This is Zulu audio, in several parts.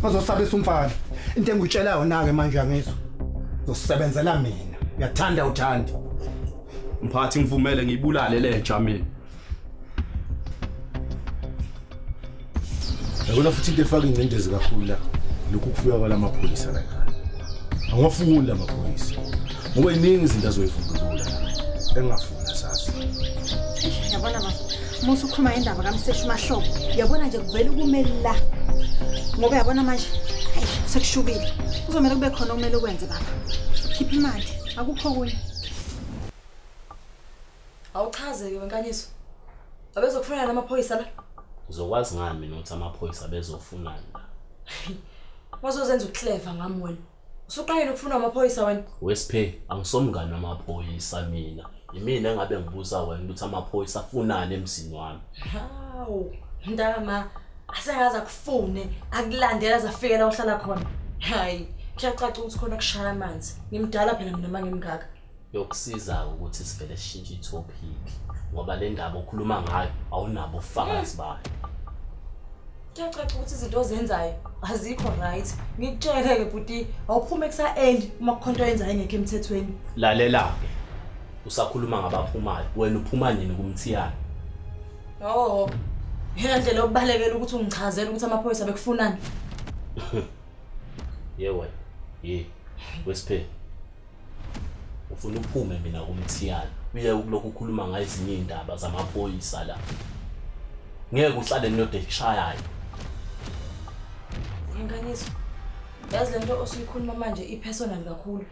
Azosabisa umfana. Into engikutshelayo nake manje angizwa. Uzosebenzela mina. Uyathanda uthandi. Mphathi ngivumele ngiyibulale lenja mina. Yabona futhi into efaka ingcindezi kakhulu la. Lokhu kufika kwalamapholisa la ekhaya. Angafuni lamapholisa. Ngoba iningi izinto azoyivubulula engafuna sazi. Yabona mama, musu ukhuluma indaba kaMseshi Mahlobo. Yabona nje kuvela ukumeli la. Ngoba yabona manje, hayi sekushubile. Kuzomela kube khona okumele ukwenze baba. Khipha imali, akukho kunye. Awuchaze-ke wenkanyiso. Abezokufuna namaphoyisa la. Uzokwazi ngami mina ukuthi amaphoyisa bezofunana. Wazozenza uclever ngami wena. Usuqayile ukufuna amaphoyisa wena. Wesiphe angisomngani namaphoyisa mina. Yimina engabe ngibuza wena ukuthi amaphoyisa afunane emzini wami. Hawu, ndama asengaza kufune akulandela azafika la uhlala khona. Hayi, kuyacaca ukuthi khona kushaya amanzi. Ngimdala phela mina mangimngaka. Yokusiza ukuthi sivele sishintshe itopic ngoba le ndaba okhuluma ngayo awunabo ufakazi bayo. Kuyacaca ukuthi izinto ozenzayo azikho right. Ngikutshele-ke buti awuphume kusa-end uma kukhonto yenzayo engekho emthethweni. Lalela-ke usakhuluma ngabaphumayo wena uphuma nini kumthiyana? Oh, yena ndlela yokubalekela ukuthi ungichazele ukuthi amaphoyisa bekufunani. Yewe, Wesiphe. Ufuna uphume mina kumthiyana. Uye ukulokhu ukhuluma ngazinye izindaba zamaphoyisa la. Ngeke uhlale nodwa ekushayayo. Ngenkanyiso. Yazi lento osuyikhuluma manje ipersonal kakhulu.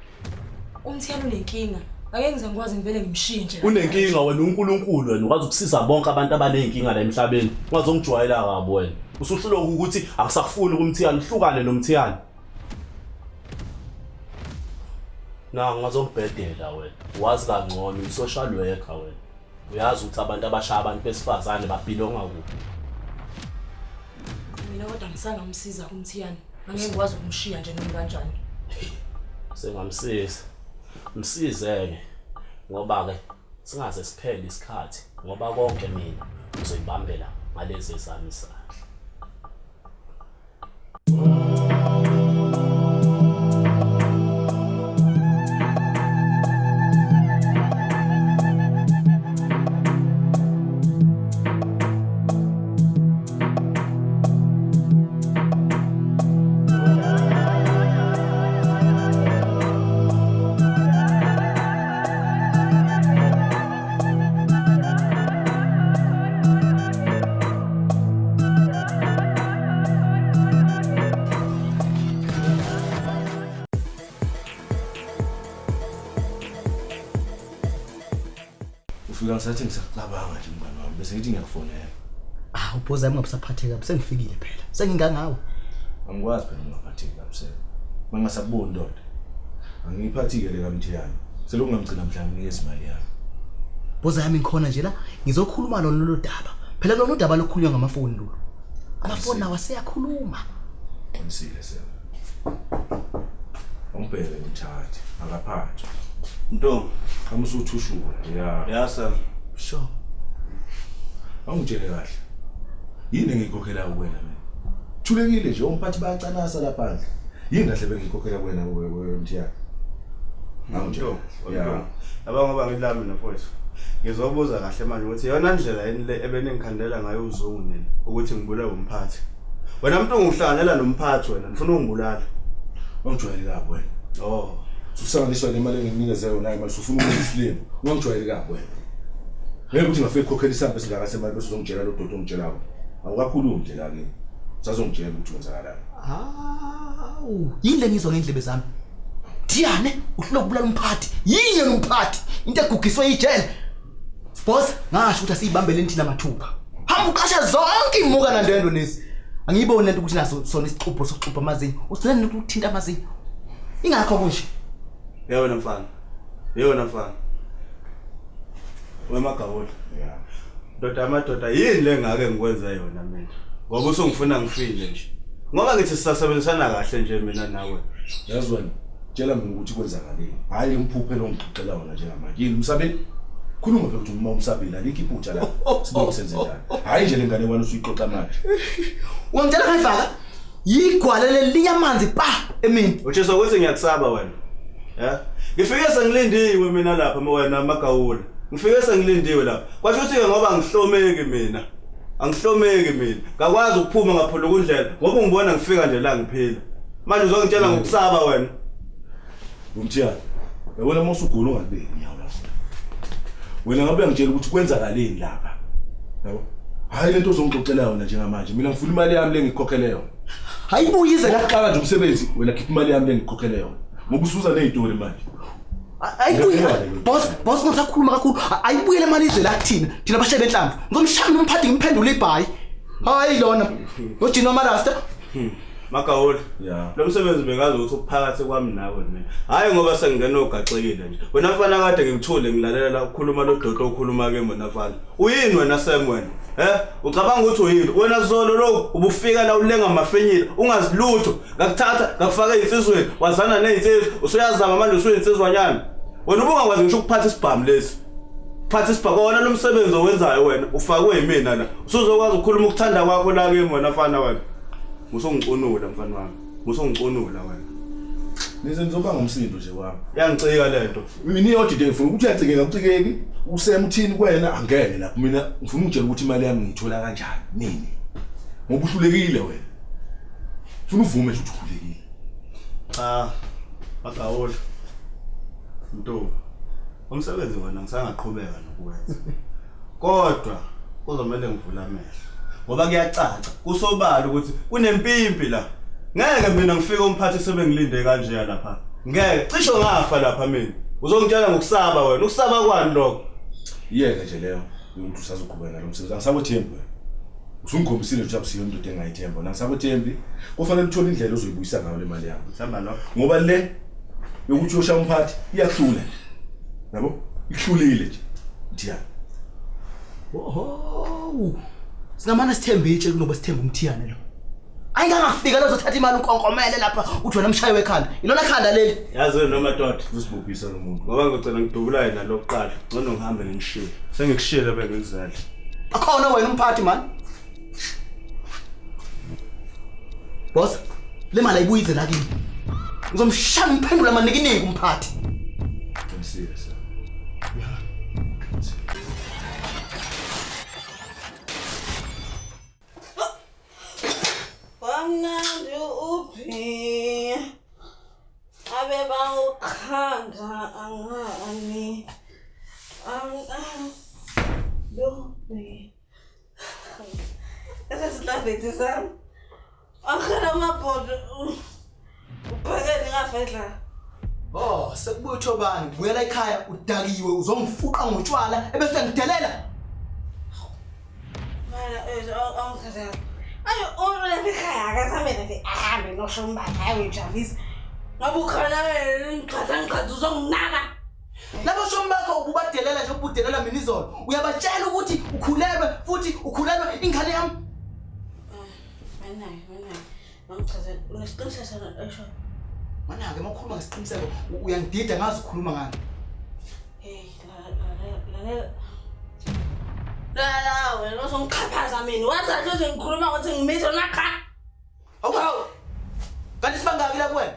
Umthiyana unenkinga. Ake ngize ngikwazi ngivele ngimshiye nje. Unenkinga wena uNkulunkulu wena ukwazi ukusiza bonke abantu abanenkinga la emhlabeni. Ungazongijwayela kabo wena. Usuhlulo ukuthi akusafuni kumthiyana uhlukane nomthiyana. Na ngazobhedela wena. Wazi kangcono i-social worker wena. Uyazi ukuthi abantu abashaya abantu besifazane babhilonga kuphi. Mina kodwa ngisangamsiza kumthiyana. Angeke ngikwazi ukumshiya nje noma kanjani. Sengamsiza. Msize-ke ngoba ke singaze siphele isikhathi ngoba konke mina uzoyibambela ngalezi zami isandla. Ufika ngisathi ngisacabanga nje mngani wami bese ngithi ngiyakufonela. Ubhoza yami ngabusaphatheka sengifikile phela. Sengingangawe. Angikwazi phela ngaphatheka kabusela. Mangasaboni ndoda. Angiyiphathike le kamthiyana. Selokhu ngamgcina mhlawumbe ngeke imali yami. Bhoza yami ngikhona nje la ngizokhuluma lolu daba. Phela lolu daba lokukhulunywa ngamafoni lolu. Amafoni nawo aseyakhuluma. Onsile sema. Ongibheke ngithathe akaphathwa. Ntombi, Amusuthushula. Yeah. yasa. Sure. Angitshele kahle. Yini engikhokhela kuwena mina? Thulekile nje umphathi bayacanasa lapha phandle. Yini kahle bengikhokhela kuwena wemthiyana? Angitshela. Yeah. Yaba ngoba ngilami nofowethu. Ngizobuza kahle manje ukuthi yona ndlela yini le ebeningikhandela ngayo uzungu nini ukuthi ngibulawe umphathi. Wena umuntu ungihlanganela nomphathi wena ngifuna ungibulala. Ungijwayele kabi wena. Oh. Usanganiswa nemali enginikeze yona imali ufuna ukuyislim. Ungijwayele kabi wena. Ngeke ukuthi ngafike ukhokhela isambe singakasemali bese uzongitshela lo dodo ongitshelayo. Awukakhulumi nje la kimi. Usazongitshela ukuthi wenzakalani. Yini le ngizwa ngendlebe zami? Thiyane uhlelo kubulala umphathi. Yini yena umphathi? Into egugiswe ijele. Boss, ngasho ukuthi asibambele nithina mathupha. Hamba uqasha zonke imuka nandwendo lezi. Angiyiboni lento ukuthi naso sona isixubho sokuxubha amazinyo. Usizeni ukuthinta amazinyo. Ingakho kunje. Yewena mfana. Yewena mfana. Wemagawula. Yeah. Madoda yini le ngake ngikwenza yona mina. Ngoba usungifuna ngifile nje. Ngoba ngithi sisasebenzisana kahle nje mina nawe. Yazi wena, tshela mina ukuthi kwenzakaleni. Hayi imphuphe lo ngixoxela wona njengamanje. Yini umsabeni? Khuluma phela ukuthi uma umsabela likiphi utsha la. Sibone senze njani. Hayi nje lengane wena usuyixoxa manje. Ungitshela kanjani? Yigwalele liyamanzi pa emini. Utshiso ukuthi ngiyakusaba wena. Ngifike sengilindiwe mina lapha wena Magawula. Ngifike sengilindiwe lapha. Kwasho ukuthi ngoba ngihlomeki mina. Angihlomeki mina. Ngakwazi ukuphuma ngaphula kundlela ngoba ngibona ngifika nje la ngiphila. Manje uzongitshela ngokusaba wena. Umthiyana. Yabona mase ugula ungabeki nyawo lapha. Wena ngabe ngitshela ukuthi kwenzakaleni lapha. Yabo? Hayi lento ozongixoxela yona njengamanje. Mina ngifuna imali yami lengikhokhele yona. Hayibuyize la Qala nje umsebenzi wena khipha imali yami lengikhokhele yona. Ngoba usuza nezitori manje. Ayibuye boss ngisakhuluma kakhulu ayibuyele imali izwe la kuthina thina abashebe enhlamvu ngomshana umphathi ngimphendula ibhayi hayi lona ojini wamarasta Magawula Yeah. lo msebenzi bengazi ukuthi uphakathi kwami nawe mina hayi ngoba sengingena ogacekile nje wena mfana kade ngikuthule ngilalela la ukukhuluma lo dodo okhuluma ke mina mfana uyini wena Sam wena ucabanga ukuthi uyini wena zolo lo ubufika la ulenga amafenyile ungazilutho ngakuthatha ngakufaka insizweni wazana nezinsizwa usuyazama manje usuyinsizwanyana wena ubungakwazi ngisho ukuphatha isibhamu lesi phatha isibhamu wona lo msebenzi owenzayo wena ufakwe yimina la usuzokwazi ukukhuluma ukuthanda kwakho la ke wena mfana wena musongicunula mfana wami musongicunula wena Nizenzoba ngomsindo nje wami. yangicika lento Mina iyodi nje ngifuna ukuthi uyacikeka ucikeki usemthini kwena angene lapha mina ngifuna ukutshela ukuthi imali yami ngithola kanjani nini. Ngoba uhlulekile wena. Ufuna uvume nje ukuthi uhlulekile. Magawula Nto umsebenzi wona ngisangaqhubeka nokuwenza kodwa kuzomela ngivula amehlo ngoba kuyacaca kusobala ukuthi kunempimpi la ngeke mina ngifike umphathi sebengilinde kanje lapha ngeke cisho ngafa lapha mina uzongitshela ngokusaba wena ukusaba kwani lokho Yeke nje leyo umuntu usazoqhubeka nomsebenzi angisabothembi wena. Usungikhombisile ukuthi akusiyo into engayithemba nangisabothembi kufanele uthole indlela ozoyibuyisa ngayo le mali yakho. Samba lo Ngoba le yokuthi uyoshaya umphathi iyahlula. Yabo? Ihlulile nje. Mthiyana. Oho singamana sithembe itshe kunoba sithembe umthiyane lo ayingangafika lo uzothatha imali ukonkomele lapha uthi wena mshayi wekhanda ilona khanda leli yazi wena madoda Uzibhubhisa lo muntu. ngoba ngicela ngidubulaye nalokuqala ngcono ngihambe ngishile sengikushile bese ngizadla akhona wena umphathi man boss le mali ayibuyize la kimi ngizomshaya umphendula manikiniki umphathi Qinisile sir. Wamnandi uphi abe bawukhanda angani Lobi Esesilabhethi sami akhona amabhodo uphakele ngafedla oh sekubuya uthobani buyela ekhaya udakiwe uzongifuqa ngotshwala ebese ngidelela Mana awukhaza ayo ora ekhaya akasamele nje ahambe noshombatha ayojabisa ngabe ukhona ngicatha uzonginaka labo shombakho ububadelela nje ubudelela mina izolo uyabatshela ukuthi ukhulelwe futhi ukhulelwe ingane yami Mana ngichaza unesiqiniseko esho mana ke makhuluma ngesiqiniseko uyangidida ngazi ukukhuluma ngani hey la wena usongikhathaza mina wazathi uthi ngikhuluma ukuthi ngimizwa nakha awu kanti sibangaki la kuwena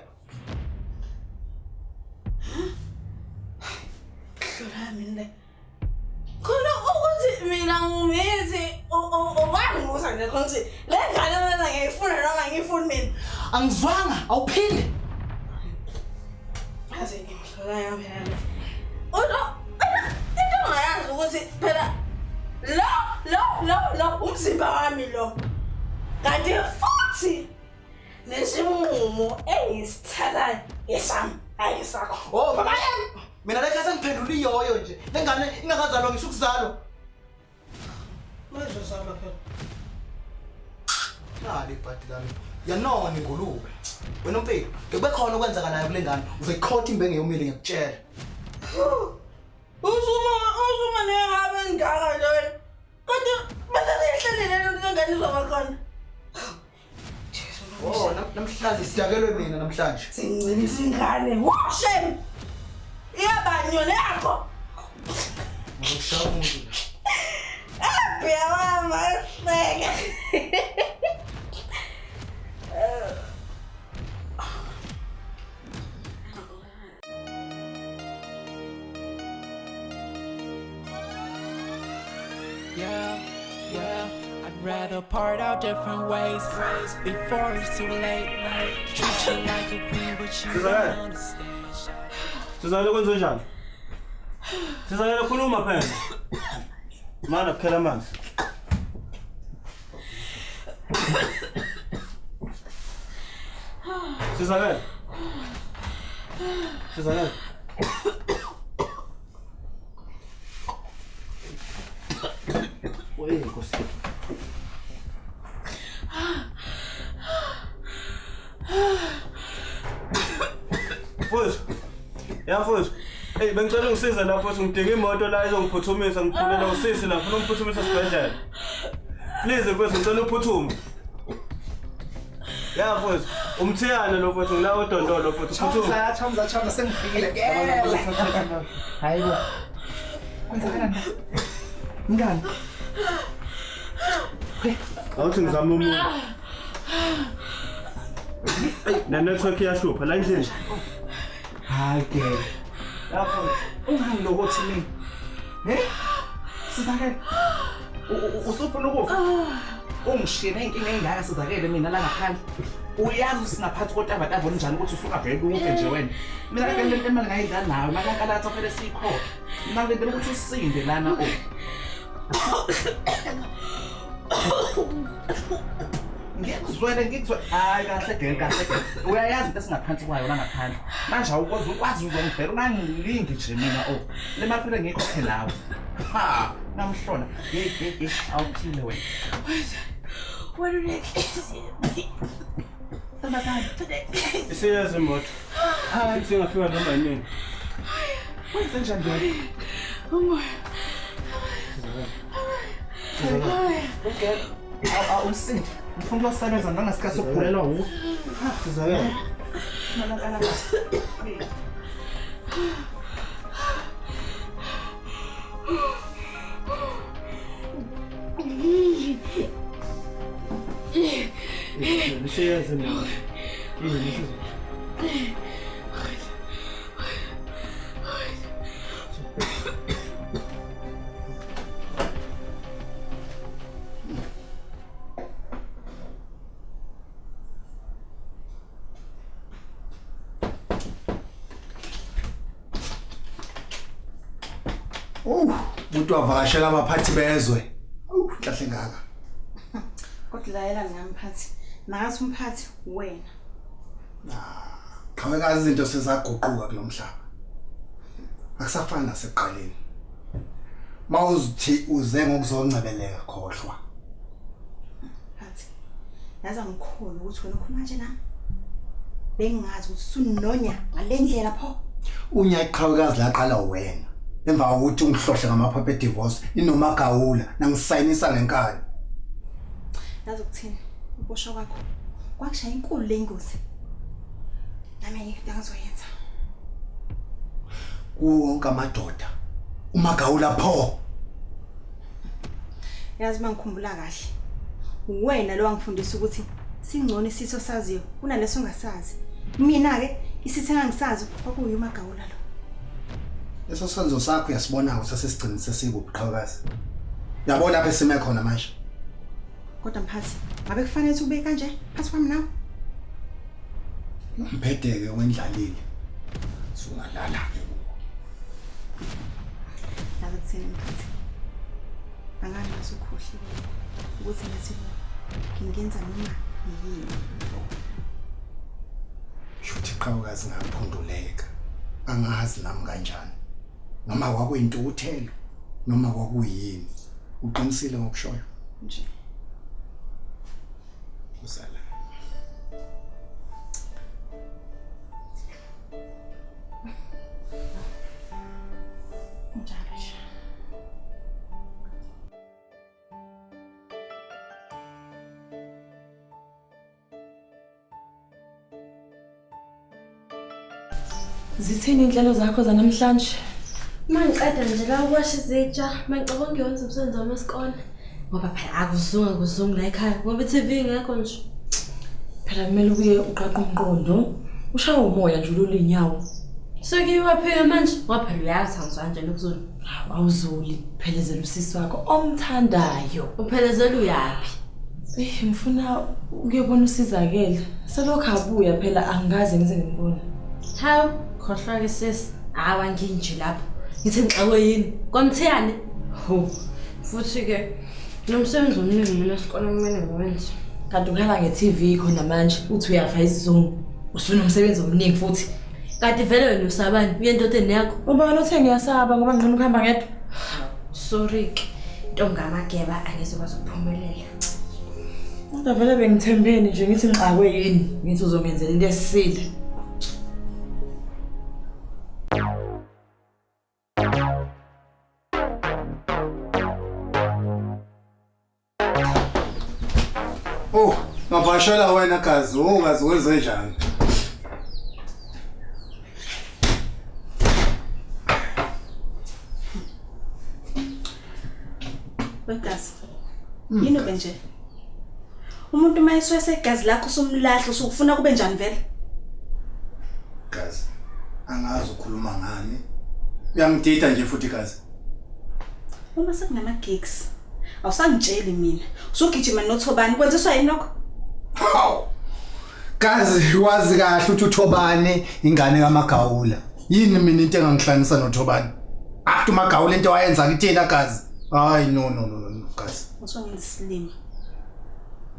hlola mina khona ukuthi mina ngimizi owangimusa nje konke le ngane mina ngiyifuna noma ngiyifuni mina angizwanga awuphinde aze ngihlola yami phela into ngayazi ukuthi phela lo umzimba wami lo kanti futhi nesinqumo engisithathayo esami ayisakho oh baba mina la khasa ngiphendula iyoyo nje lengane ingakazalwa ngisho ukuzalwa mezosaba phela nali ibhadi lami yanona ingulube wena mpilo ngeke khona okwenzakalayo kule ngane uzoyikhotha imbenge yomile ngiyakutshela usuma nengabe ngaka nje wena kodwa bese ngihlelele ngane izoba khona oh namhlanje sidakelwe mina namhlanje singcinisa ingane washem iyabanyona yakho ngikushaya umuntu abhiya mama seke rather part out different ways before it's too late. Treat you like a queen, but you don't understand. Sizale kwenze njani? Sizale khuluma phela. Mana kukhela amanzi. Sizale. Sizale. Oye, Nkosi. Mfowethu. Ya mfowethu. Hey, bengicela ungisize la mfowethu ngidinga imoto la izongiphuthumisa ngiphulela usisi la ngifuna umphuthumisa esibhedlela. Please mfowethu ngicela uphuthume. Ya mfowethu, umthiyane lo mfowethu nginawo udondolo mfowethu phuthuma. Chamza sengifikile. Hayibo. Kwenzakalani? Mngani. Awuthi ngizama umuntu. Na network iyashupha la indlela. Hayi ke. Lapho ungangilokothi mina. Sizakele. Usufuna ukufa? Ungishiyene inkinga engaka sizakele mina la ngaphandle. Uyazi usingaphathi kotabatavo njani ukuthi usuka bheke ufe nje wena. Mina ke le mali ngayidlala nawe, mali yankalatha phela siyikhokha. Mina ngidela ukuthi usinde lana o. Ngikuzwele hayi kahle. Uyayazi into esingaphansi kwayo la ngaphandle. Manje ukwazi uzongibheka ungangilingi nje mina o. Le mali phela ngiyikhoke lawo. Ha, namhlona. Awuthile wena. What are they saying? Isiyazi imoto. Hayi singafika noma nini. Wenze njani nje? Oh Okay. Usindi. Ngifuna ukusebenza nangasikhathi sokugulelwa wu. Sizakele. Malakala. Isiyazi imoto. Umuntu wavakashela abaphathi bezwe. Kahle ngaka. Kodwa layela ngamphathi. Nakathi umphathi wena. Khawekazi izinto sezaguquka kulomhlaba. Akusafani nasekuqaleni. Mawuzithi uze ngokuzongcebeleka khohlwa. Phathi. Yaza ngikhona ukuthi wena ukhuluma nje nami. Bengazi ukuthi sunonya ngalendlela pho. Unyaqhawekazi laqala wena. Emva kokuthi ungihlohle ngamaphepha edivorce inomagawula nangisayinisa ngenkani. Yazi ukuthini? Ubosho kwakho. Kwakushaya inkulu lengozi. Nami ngiyangazoyenza. Wonke amadoda umagawula pho. Yazi mangikhumbula kahle. Wena lo wangifundisa ukuthi singcono isiso saziyo kunaleso ungasazi. Mina ke isithi engangisazi kwakuyi umagawula lo. Leso senzo sakho uyasibona ukuthi sesigcina sesikuqhawekazi. Yabona lapha esime khona manje. Kodwa mphathi, ngabe kufanele ukuthi ube kanje phansi kwami nawe? Umpheteke wendlalile. Sungalala ke. Yazi kuthini mphathi? Angani masukhohliwe ukuthi ngathi ngingenza noma yini. Shuthi qhawekazi ngaphunduleka. Angazi nami kanjani. Noma kwakuyintukuthelo noma kwakuyini. Uqinisile ngokushoyo. Nje. Usala. Zithini inhlelo zakho zanamhlanje? Mangiqeda nje la ukwasha izitsha, mangicabanga ngiyonza umsebenzi wami wesikole. Ngoba phela akuzungu la ekhaya, ngoba i-TV ingekho nje. Phela kumele ubuye uqaqa umqondo, ushaye umoya nje ulule inyawo. Sekuyiwapheka manje ngoba phela uyazi angizanjani ukuzula. Awuzuli phelezela usisi wakho omthandayo. Uphelezela uyapi? Ngifuna ukuyobona usizakele. Selokhu abuya phela angaze ngize ngimbone. Hawu, khohlwa ke sis. Hawa nginje lapho. Ngithi ngixakwe yini? Kwamthiyane? Ho. Futhi ke nomsebenzi omningi mina esikole kumele ngiwenze. Kanti ukhala nge-TV khona manje uthi uyafa isizungu. Usunomsebenzi omningi futhi. Kanti vele wena usabani? Uyendoda yakho. Ubona uthe ngiyasaba ngoba ngqina ukuhamba ngedwa. Sorry ke. Ntongamageba angizokwazi ukuphumelela. Kodwa vele bengithembeni nje ngithi ngixakwe yini? Ngithi uzongenzela into esisile. Oh, ngabashela wena gazi, ungazi wenze njani? Wegazi. Yini ube nje? Umuntu mayiswe segazi lakho somlahlo usukufuna kube njani vele? Gazi. Angazi ukukhuluma ngani. Uyangidida nje futhi gazi. Uma sekunama gigs. Awusangitsheli mina. Usugijima noThobani kwenziswa yini lokho? Haw. Gazi wazi kahle ukuthi uThobani ingane kaMagawula. Yini mina into engangihlanganisa noThobani? After uMagawula into wayenza kithina gazi. Hayi no gazi. Usongenza isilima.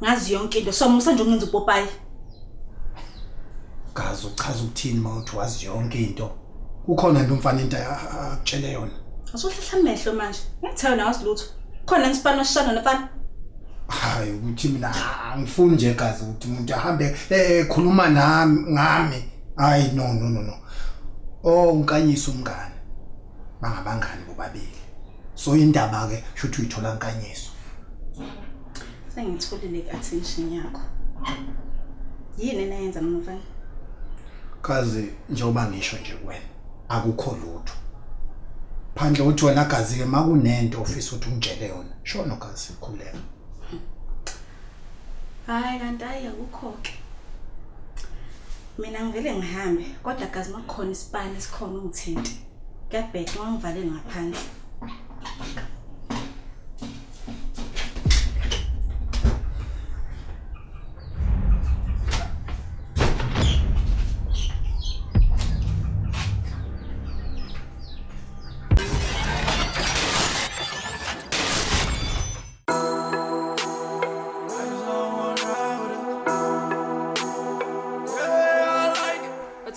Ngazi yonke into somusa nje ungenza upopayi. Gazi uchaza ukuthini mawuthi wazi yonke into. Kukhona nje umfana into akutshele yona. Asuhlahla amehlo manje. Ngithayo nawe silutho. Khona ngisipana sishana nofana. Hayi ukuthi mina angifuni nje gazi ukuthi umuntu ahambe ekhuluma ngami. Hayi no. Oh unkanyisa umngane. Bangabangani bobabili. So indaba ke shothi uyithola nkanyiso. Sengitholile i-attention yakho. Yini enayenza nomfana? Kazi njengoba ngisho nje kuwena akukho lutho. Phandle uthi wena gazi ke makunento ofisa ukuthi ungitshele yona. Shona gazi khuleka. Hayi kanti akukho ke. Mina ngivele ngihambe kodwa gazi makukhona isipani esikhona ungithinti. Kuyabheka ngivalele ngaphandle.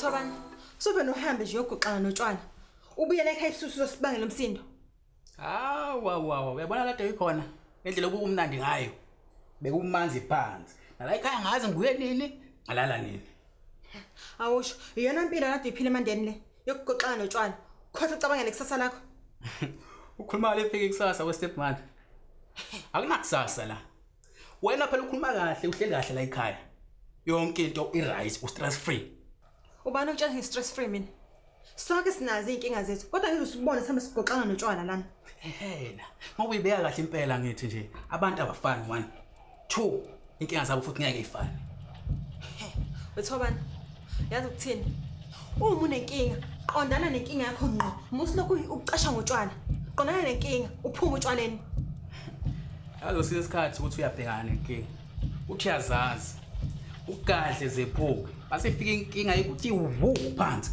Thobani, sovena uhambe nje yoguqana notshwana. Ubuyele ekhaya isusu sosibangela umsindo. Wow, uyabona kade uyikhona ngendlela okumnandi ngayo. Bekumanzi phansi. Nala ekhaya ngazi nguye nini, ngalala nini. Awusho, iyona impilo kade iphila emandeni le yokugoqana notshwana. Khotha ucabangele kusasa lakho. Ukhuluma lephike kusasa we-step mother. Akunakusasa la. Wena phela ukhuluma kahle, uhleli kahle la ekhaya. Yonke into i-right, u-stress free. Ubani utshela ngi-stress free mina? Sonke sinazi inkinga zethu, kodwa ngizosibona sihambe sigoqana notshwana lana. Ehena, mawuyibeka kahle impela ngithi nje, abantu abafani 1. 2, inkinga zabo futhi ngeke ifane. Wethobani, yazi ukuthini? Uma unenkinga, qondana nenkinga yakho ngqo. Musi lokhu uqasha ngotshwana. Qondana nenkinga, uphuma utshwaleni. Azosisa isikhathi ukuthi uyabhekana nenkinga. Uthi yazazi. Ukahle zephuka. Asifika inkinga ukuthi phansi.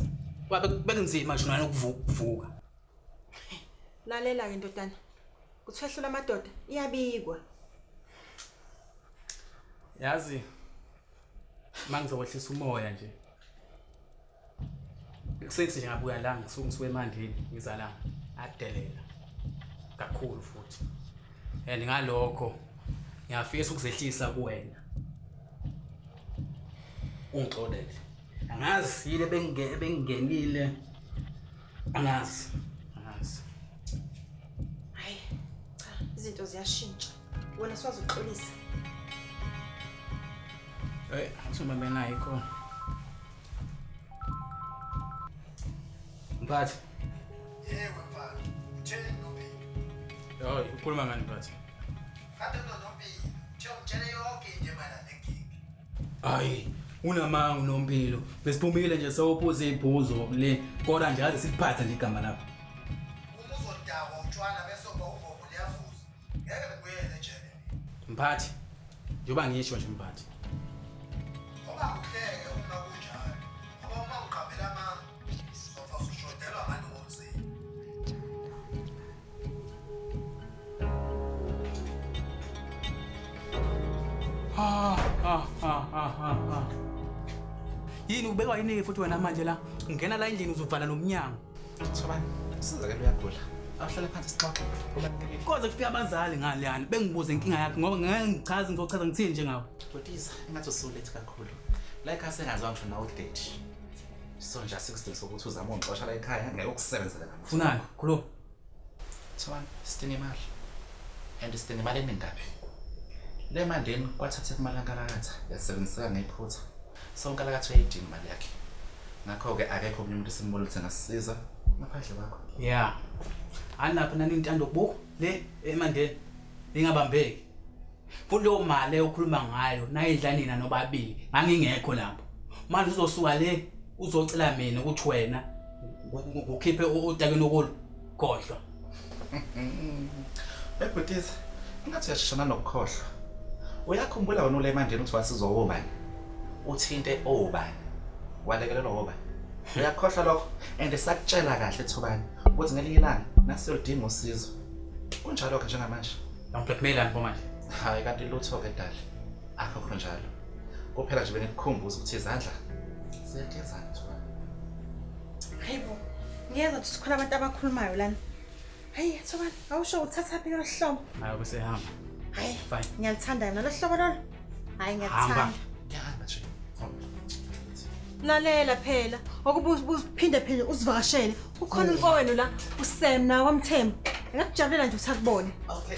Wabe bekunzima nje nalo ukuvuka. Lalela ke ndodana. Kuthwehlula amadoda iyabikwa. Yazi mangizowehlisa umoya nje. Kusethi nje ngabuya la ngisuke emandini ngiza la adelela. Kakhulu futhi. And ngalokho ngiyafisa ukuzehlisa kuwena. Ungixolele. Angazi yile bengenile. Angazi. Hayi, cha, izinto ziyashintsha. Wena siwazi uxolisa. Athuma mina ikho. Mphathi. Yebo mfana, utheni nobi? Yo, ukhuluma ngani mphathi? Kade nobi, utshele yonke nje mana nenkingi. Hayi, unamanga unompilo besiphumile nje sewuphuze ibhuzo le kodwa nje aze sikuphathe nje igama lakho uma uzodakwa utshwala bese uba uvovo liyafuza ngeke bekuyele ejele mphathi njengoba ngisho nje mphathi ngoba kuhleke uma kunjalo ngoba uma uqaphela amanga sofa ushodelwa ngalo womzini yini ubekwa yini futhi wena manje la ungena la endlini uzovala nomnyango Thobani, sizakele uyagula. Awuhlale phansi sixoxe. Kubalulekile. koze kufika abazali ngaleyana bengibuze inkinga yakhe ngoba ngeke ngichaze ngizochaza ngithini nje ngawe Butiza, engathi usulethe kakhulu. La ekhaya sengaziwa ngisho nawe udate. So nje asikudinga sokuthi uzame ungixosha la ekhaya ngeke ukusebenzela kahle. funani khuluma Thobani, sidinga imali. And sidinga imali eningabe. Le mandeni kwathatha kumalanga lakatha yasebenziseka ngephutha. Sonke lakatha uyayidinga imali yakhe. Ngakho ke akekho omunye umuntu esimbona ukuthi angasisiza ngaphandle kwakho. yeah anapha nani intando kubuko le emandeni ingabambeki futhi lo mali okhuluma ngayo nayidla nina nobabili ngangingekho lapho manje uzosuka le uzocela mina ukuthi wena ukhiphe utakeni okulu khohlwa Butiza, engathi uyashishana nokukhohlwa. Uyakhumbula wona ule mandeni ukuthi wasizo obani? Uthinte obani? Walekelelwa obani? Uyakhohlwa lokho and sakutshela kahle Thobani ukuthi ngelinye ilanga nasiyodinga usizo. Kunjalo ke njengamanje. blackmail for manje Hayi kanti lutho ke dali. Akho njalo. Kuphela nje benikukhumbuza ukuthi izandla ziyagezana Thobani. Hayibo. Ngiyeza ukuthi sikhona abantu abakhulumayo lana. Hayi Thobani, awusho uthatha phi lo hlobo? hayi bese hamba Hayi. fine Ngiyalithanda yona lo hlobo lona. Hayi hamba ngiyathanda. Yahamba nje. Lalela phela. Okubuphinde phinde usivakashele. Ukhona umfowenu la, uSam na kwamthembu. Ngakujabulela nje ukuthi akubone. Okay,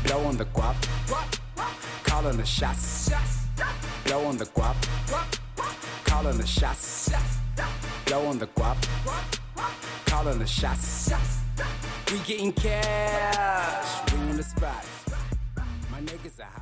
Blow on the guap, calling the shots. Blow on the guap, calling the shots. Blow on the guap, calling the shots. We getting cash, we on the spot. My niggas are hot.